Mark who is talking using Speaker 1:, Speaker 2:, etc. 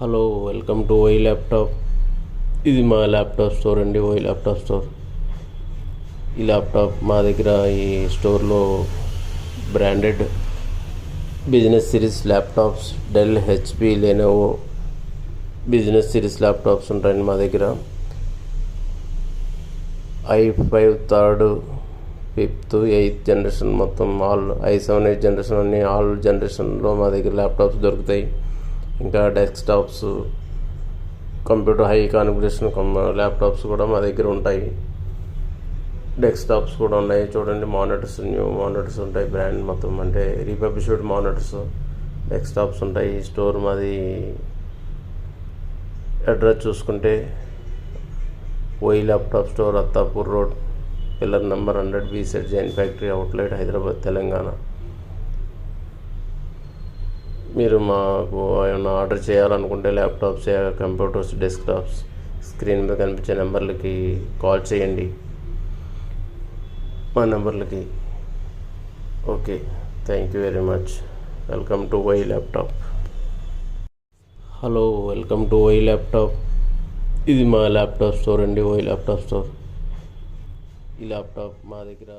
Speaker 1: Hello, welcome to Y laptop. ఇది మా laptop store అండి, వై ల్యాప్టాప్ స్టోర్. ఈ ల్యాప్టాప్ మా దగ్గర ఈ స్టోర్లో branded business series laptops, Dell, HP, Lenovo business series laptops ఉంటాయండి మా దగ్గర. i5 third, fifth, eighth generation మొత్తం ఆల్ i7 8 జనరేషన్ అన్ని ఆల్ జనరేషన్లో మా దగ్గర ల్యాప్టాప్స్ దొరుకుతాయి. ఇంకా desktops, computer high configuration laptops కూడా మా దగ్గర ఉంటాయి. డెస్క్టాప్స్ కూడా ఉన్నాయి చూడండి. మానిటర్స్, న్యూ మానిటర్స్ ఉంటాయి, బ్రాండ్ మొత్తం అంటే రీపబ్లిష్డ్ మానిటర్స్, డెస్క్టాప్స్ ఉంటాయి. స్టోర్ మాది అడ్రస్ చూసుకుంటే Y laptop store, Attapur road, pillar number 100, beside Jain factory outlet, Hyderabad, Telangana. మీరు మాకు ఏమైనా ఆర్డర్ చేయాలనుకుంటే ల్యాప్టాప్స్, కంప్యూటర్స్, డెస్క్టాప్స్ స్క్రీన్ మీద కనిపించే నెంబర్లకి కాల్ చేయండి, మా నెంబర్లకి. Okay, thank you very much. Welcome to Y laptop. Hello, welcome to Y laptop. ఇది మా ల్యాప్టాప్ స్టోర్ అండి, వై ల్యాప్టాప్ స్టోర్. ఈ ల్యాప్టాప్ మా దగ్గర